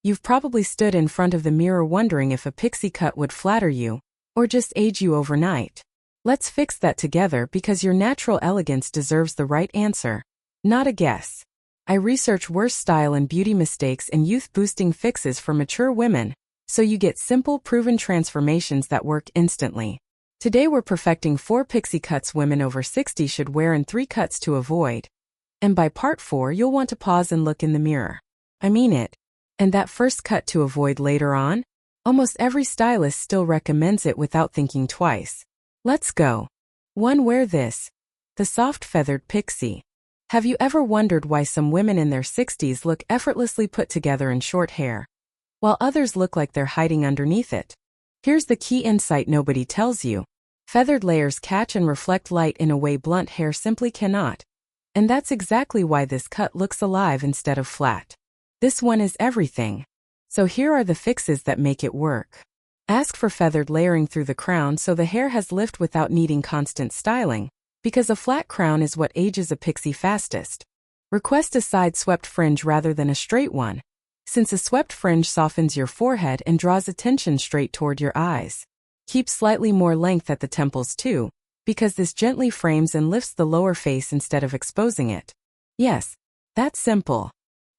You've probably stood in front of the mirror wondering if a pixie cut would flatter you, or just age you overnight. Let's fix that together because your natural elegance deserves the right answer, not a guess. I research worst style and beauty mistakes and youth-boosting fixes for mature women, so you get simple, proven transformations that work instantly. Today we're perfecting 4 pixie cuts women over 60 should wear and 3 cuts to avoid. And by part 4 you'll want to pause and look in the mirror. I mean it. And that first cut to avoid later on? Almost every stylist still recommends it without thinking twice. Let's go. 1. Wear this. The soft feathered pixie. Have you ever wondered why some women in their 60s look effortlessly put together in short hair, while others look like they're hiding underneath it? Here's the key insight nobody tells you. Feathered layers catch and reflect light in a way blunt hair simply cannot. And that's exactly why this cut looks alive instead of flat. This one is everything. So here are the fixes that make it work. Ask for feathered layering through the crown so the hair has lift without needing constant styling, because a flat crown is what ages a pixie fastest. Request a side-swept fringe rather than a straight one, since a swept fringe softens your forehead and draws attention straight toward your eyes. Keep slightly more length at the temples too, because this gently frames and lifts the lower face instead of exposing it. Yes, that's simple.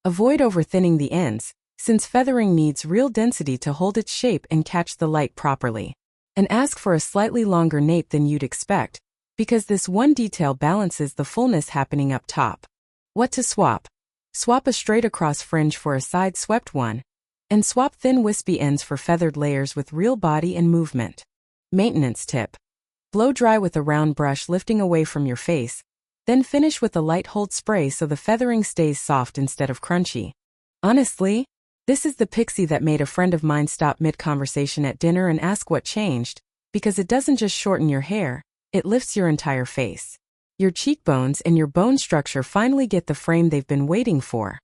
Avoid over-thinning the ends, since feathering needs real density to hold its shape and catch the light properly. And ask for a slightly longer nape than you'd expect, because this one detail balances the fullness happening up top. What to swap? Swap a straight across fringe for a side swept one, and swap thin wispy ends for feathered layers with real body and movement. Maintenance tip. Blow dry with a round brush lifting away from your face, then finish with a light hold spray so the feathering stays soft instead of crunchy. Honestly, this is the pixie that made a friend of mine stop mid-conversation at dinner and ask what changed, because it doesn't just shorten your hair, it lifts your entire face. Your cheekbones and your bone structure finally get the frame they've been waiting for.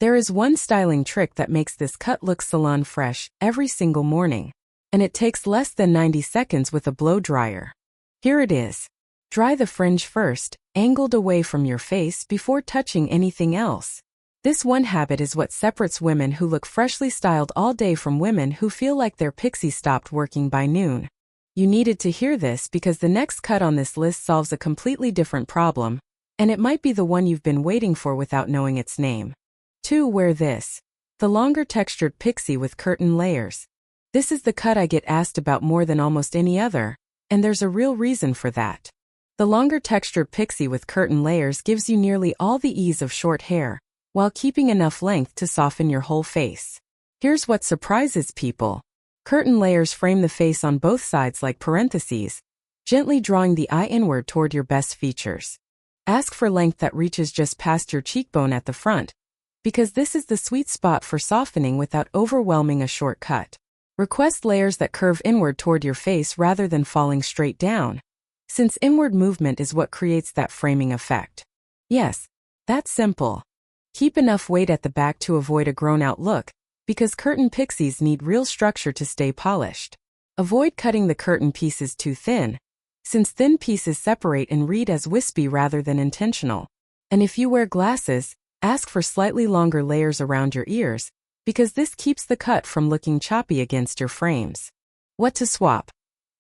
There is one styling trick that makes this cut look salon fresh every single morning, and it takes less than 90 seconds with a blow dryer. Here it is. Dry the fringe first, angled away from your face before touching anything else. This one habit is what separates women who look freshly styled all day from women who feel like their pixie stopped working by noon. You needed to hear this because the next cut on this list solves a completely different problem, and it might be the one you've been waiting for without knowing its name. 2. Wear this. The longer textured pixie with curtain layers. This is the cut I get asked about more than almost any other, and there's a real reason for that. The longer textured pixie with curtain layers gives you nearly all the ease of short hair, while keeping enough length to soften your whole face. Here's what surprises people. Curtain layers frame the face on both sides like parentheses, gently drawing the eye inward toward your best features. Ask for length that reaches just past your cheekbone at the front, because this is the sweet spot for softening without overwhelming a short cut. Request layers that curve inward toward your face rather than falling straight down, since inward movement is what creates that framing effect. Yes, that's simple. Keep enough weight at the back to avoid a grown-out look, because curtain pixies need real structure to stay polished. Avoid cutting the curtain pieces too thin, since thin pieces separate and read as wispy rather than intentional. And if you wear glasses, ask for slightly longer layers around your ears, because this keeps the cut from looking choppy against your frames. What to swap?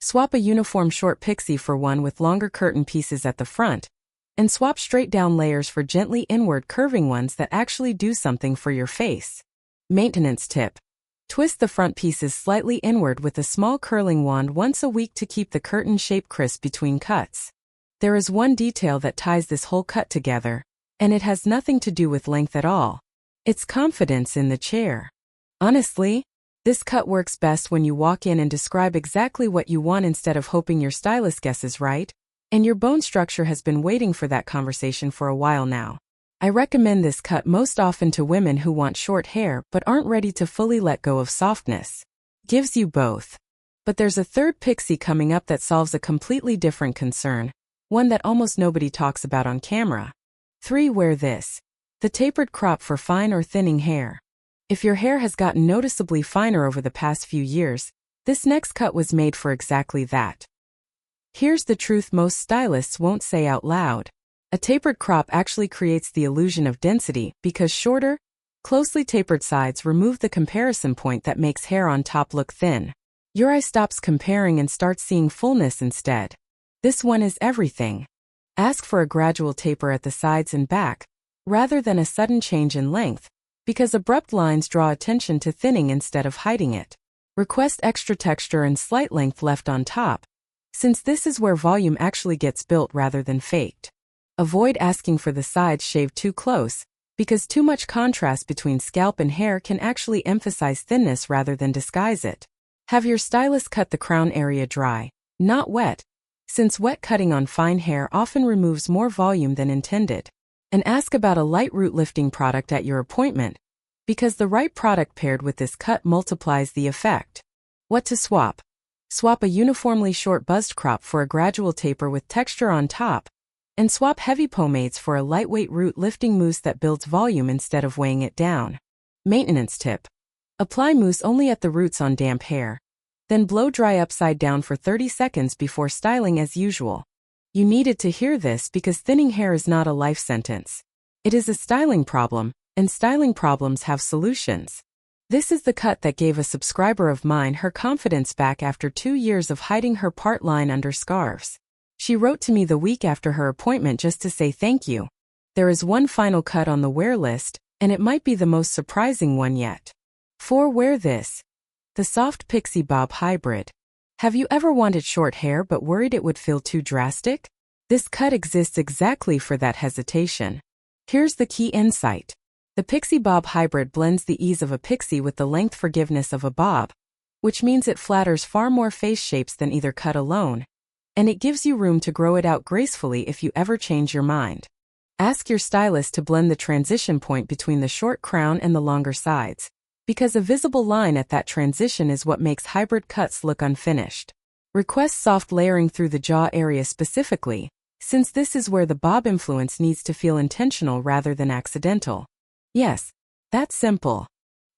Swap a uniform short pixie for one with longer curtain pieces at the front, and swap straight down layers for gently inward curving ones that actually do something for your face. Maintenance tip. Twist the front pieces slightly inward with a small curling wand once a week to keep the curtain shape crisp between cuts. There is one detail that ties this whole cut together, and it has nothing to do with length at all. It's confidence in the chair. Honestly, this cut works best when you walk in and describe exactly what you want instead of hoping your stylist guesses right, and your bone structure has been waiting for that conversation for a while now. I recommend this cut most often to women who want short hair but aren't ready to fully let go of softness. Gives you both. But there's a third pixie coming up that solves a completely different concern, one that almost nobody talks about on camera. 3. Wear this. The tapered crop for fine or thinning hair. If your hair has gotten noticeably finer over the past few years, this next cut was made for exactly that. Here's the truth most stylists won't say out loud. A tapered crop actually creates the illusion of density because shorter, Closely tapered sides remove the comparison point that makes hair on top look thin. Your eye stops comparing and starts seeing fullness instead. This one is everything. Ask for a gradual taper at the sides and back, rather than a sudden change in length, because abrupt lines draw attention to thinning instead of hiding it. Request extra texture and slight length left on top, since this is where volume actually gets built rather than faked. Avoid asking for the sides shaved too close, because too much contrast between scalp and hair can actually emphasize thinness rather than disguise it. Have your stylist cut the crown area dry, not wet, since wet cutting on fine hair often removes more volume than intended. And ask about a light root lifting product at your appointment, because the right product paired with this cut multiplies the effect. What to swap? Swap a uniformly short buzzed crop for a gradual taper with texture on top, and swap heavy pomades for a lightweight root lifting mousse that builds volume instead of weighing it down. Maintenance tip. Apply mousse only at the roots on damp hair. Then blow dry upside down for 30 seconds before styling as usual. You needed to hear this because thinning hair is not a life sentence. It is a styling problem, and styling problems have solutions. This is the cut that gave a subscriber of mine her confidence back after 2 years of hiding her part line under scarves. She wrote to me the week after her appointment just to say thank you. There is one final cut on the wear list, and it might be the most surprising one yet. 4. Wear this. The Soft Pixie Bob Hybrid. Have you ever wanted short hair but worried it would feel too drastic? This cut exists exactly for that hesitation. Here's the key insight. The Pixie Bob Hybrid blends the ease of a pixie with the length forgiveness of a bob, which means it flatters far more face shapes than either cut alone, and it gives you room to grow it out gracefully if you ever change your mind. Ask your stylist to blend the transition point between the short crown and the longer sides, because a visible line at that transition is what makes hybrid cuts look unfinished. Request soft layering through the jaw area specifically, since this is where the bob influence needs to feel intentional rather than accidental. Yes, that's simple.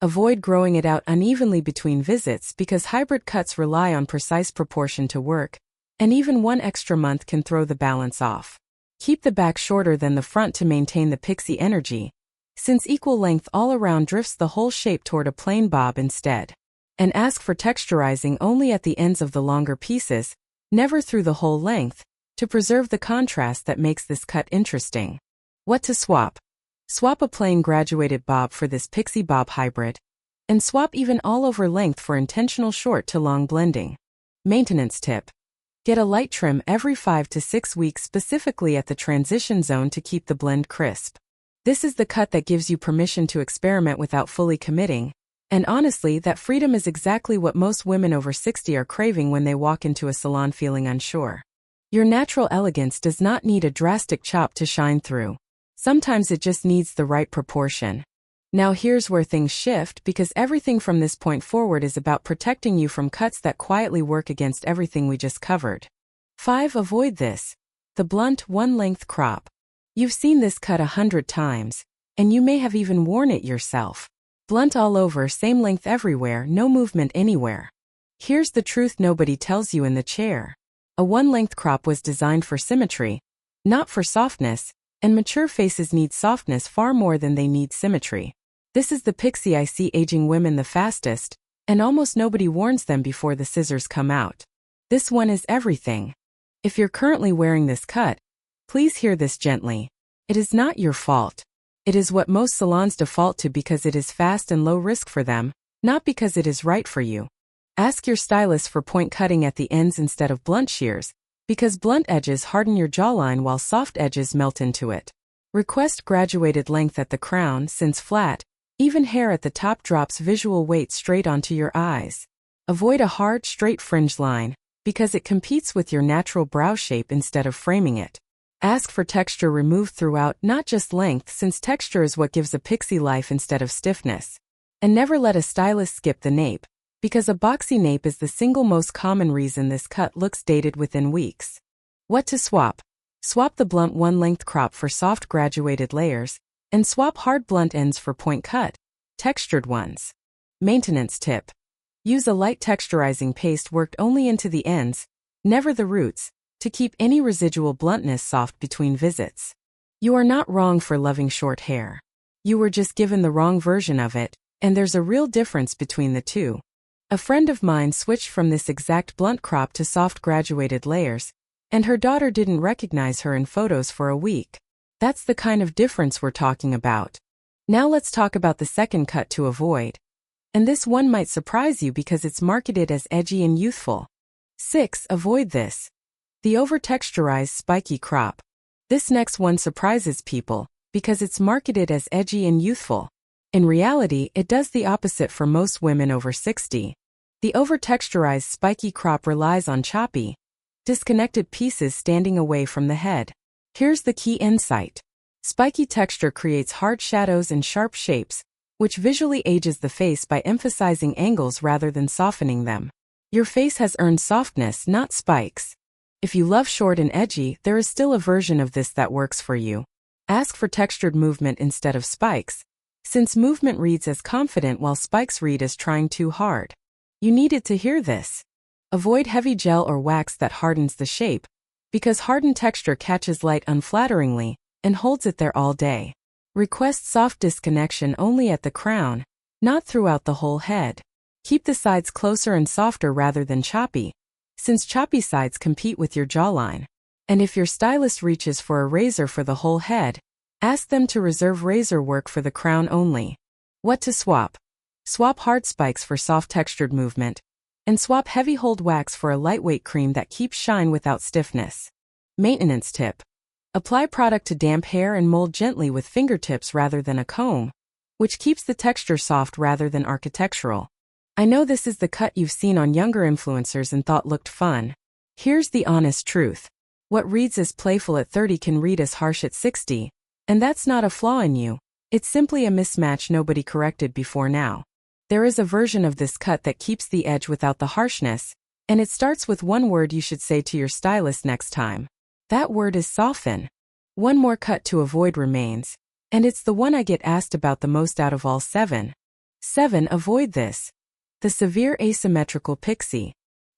Avoid growing it out unevenly between visits because hybrid cuts rely on precise proportion to work, and even one extra month can throw the balance off. Keep the back shorter than the front to maintain the pixie energy, since equal length all around drifts the whole shape toward a plain bob instead. And ask for texturizing only at the ends of the longer pieces, never through the whole length, to preserve the contrast that makes this cut interesting. What to swap? Swap a plain graduated bob for this Pixie Bob Hybrid, and swap even all over length for intentional short to long blending. Maintenance tip. Get a light trim every 5 to 6 weeks specifically at the transition zone to keep the blend crisp. This is the cut that gives you permission to experiment without fully committing, and honestly that freedom is exactly what most women over 60 are craving when they walk into a salon feeling unsure. Your natural elegance does not need a drastic chop to shine through. Sometimes it just needs the right proportion. Now here's where things shift because everything from this point forward is about protecting you from cuts that quietly work against everything we just covered. 5. Avoid this. The blunt one-length crop. You've seen this cut 100 times, and you may have even worn it yourself. Blunt all over, same length everywhere, no movement anywhere. Here's the truth nobody tells you in the chair. A one-length crop was designed for symmetry, not for softness, and mature faces need softness far more than they need symmetry. This is the pixie I see aging women the fastest, and almost nobody warns them before the scissors come out. This one is everything. If you're currently wearing this cut, please hear this gently. It is not your fault. It is what most salons default to because it is fast and low risk for them, not because it is right for you. Ask your stylist for point cutting at the ends instead of blunt shears, because blunt edges harden your jawline while soft edges melt into it. Request graduated length at the crown since flat, even hair at the top drops visual weight straight onto your eyes. Avoid a hard, straight fringe line, because it competes with your natural brow shape instead of framing it. Ask for texture removed throughout, not just length, since texture is what gives a pixie life instead of stiffness. And never let a stylist skip the nape, because a boxy nape is the single most common reason this cut looks dated within weeks. What to swap? Swap the blunt one-length crop for soft graduated layers, and swap hard blunt ends for point cut, textured ones. Maintenance tip. Use a light texturizing paste worked only into the ends, never the roots, to keep any residual bluntness soft between visits. You are not wrong for loving short hair. You were just given the wrong version of it, and there's a real difference between the two. A friend of mine switched from this exact blunt crop to soft graduated layers, and her daughter didn't recognize her in photos for a week. That's the kind of difference we're talking about. Now let's talk about the second cut to avoid. And this one might surprise you because it's marketed as edgy and youthful. 6. Avoid this. The over-texturized spiky crop. This next one surprises people because it's marketed as edgy and youthful. In reality, it does the opposite for most women over 60. The over-texturized spiky crop relies on choppy, disconnected pieces standing away from the head. Here's the key insight. Spiky texture creates hard shadows and sharp shapes, which visually ages the face by emphasizing angles rather than softening them. Your face has earned softness, not spikes. If you love short and edgy, there is still a version of this that works for you. Ask for textured movement instead of spikes, since movement reads as confident while spikes read as trying too hard. You needed to hear this. Avoid heavy gel or wax that hardens the shape, because hardened texture catches light unflatteringly and holds it there all day. Request soft disconnection only at the crown, not throughout the whole head. Keep the sides closer and softer rather than choppy, since choppy sides compete with your jawline. And if your stylist reaches for a razor for the whole head, ask them to reserve razor work for the crown only. What to swap? Swap hard spikes for soft textured movement, and swap heavy hold wax for a lightweight cream that keeps shine without stiffness. Maintenance tip. Apply product to damp hair and mold gently with fingertips rather than a comb, which keeps the texture soft rather than architectural. I know this is the cut you've seen on younger influencers and thought looked fun. Here's the honest truth. What reads as playful at 30 can read as harsh at 60, and that's not a flaw in you. It's simply a mismatch nobody corrected before now. There is a version of this cut that keeps the edge without the harshness, and it starts with one word you should say to your stylist next time. That word is soften. One more cut to avoid remains, and it's the one I get asked about the most out of all 7. 7. Avoid this. The severe asymmetrical pixie.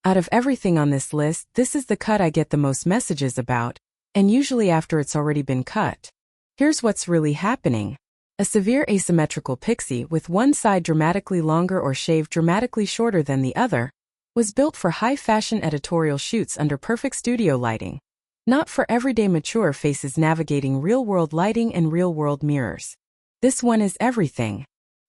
Out of everything on this list, this is the cut I get the most messages about, and usually after it's already been cut. Here's what's really happening. A severe asymmetrical pixie with one side dramatically longer or shaved dramatically shorter than the other was built for high-fashion editorial shoots under perfect studio lighting. Not for everyday mature faces navigating real-world lighting and real-world mirrors. This one is everything.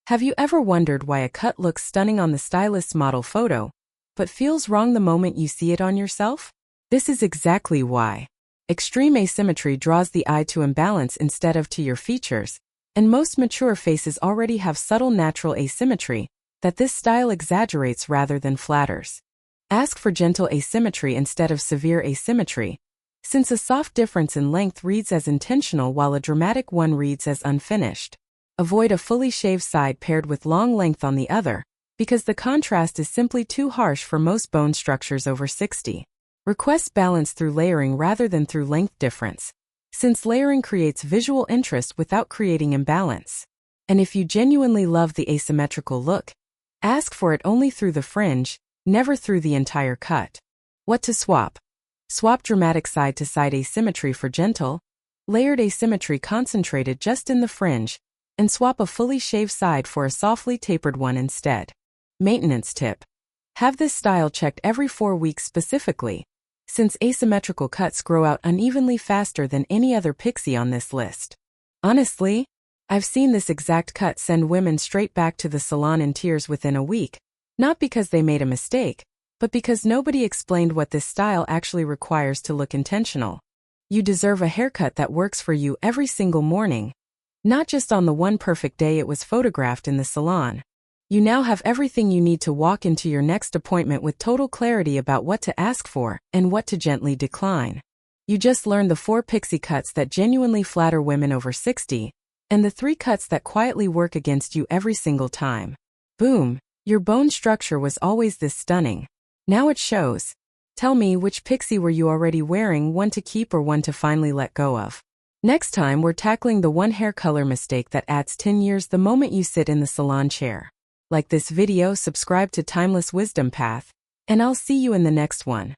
Have you ever wondered why a cut looks stunning on the stylist's model photo, but feels wrong the moment you see it on yourself? This is exactly why. Extreme asymmetry draws the eye to imbalance instead of to your features, and most mature faces already have subtle natural asymmetry that this style exaggerates rather than flatters. Ask for gentle asymmetry instead of severe asymmetry, since a soft difference in length reads as intentional while a dramatic one reads as unfinished. Avoid a fully shaved side paired with long length on the other, because the contrast is simply too harsh for most bone structures over 60. Request balance through layering rather than through length difference, since layering creates visual interest without creating imbalance. And if you genuinely love the asymmetrical look, ask for it only through the fringe, never through the entire cut. What to swap? Swap dramatic side-to-side asymmetry for gentle, layered asymmetry concentrated just in the fringe, and swap a fully shaved side for a softly tapered one instead. Maintenance tip. Have this style checked every 4 weeks specifically, since asymmetrical cuts grow out unevenly faster than any other pixie on this list. Honestly, I've seen this exact cut send women straight back to the salon in tears within a week, not because they made a mistake, but because nobody explained what this style actually requires to look intentional. You deserve a haircut that works for you every single morning, not just on the one perfect day it was photographed in the salon. You now have everything you need to walk into your next appointment with total clarity about what to ask for and what to gently decline. You just learned the 4 pixie cuts that genuinely flatter women over 60, and the 3 cuts that quietly work against you every single time. Boom, your bone structure was always this stunning. Now it shows. Tell me, which pixie were you already wearing, one to keep or one to finally let go of? Next time we're tackling the one hair color mistake that adds 10 years the moment you sit in the salon chair. Like this video, subscribe to Timeless Wisdom Path, and I'll see you in the next one.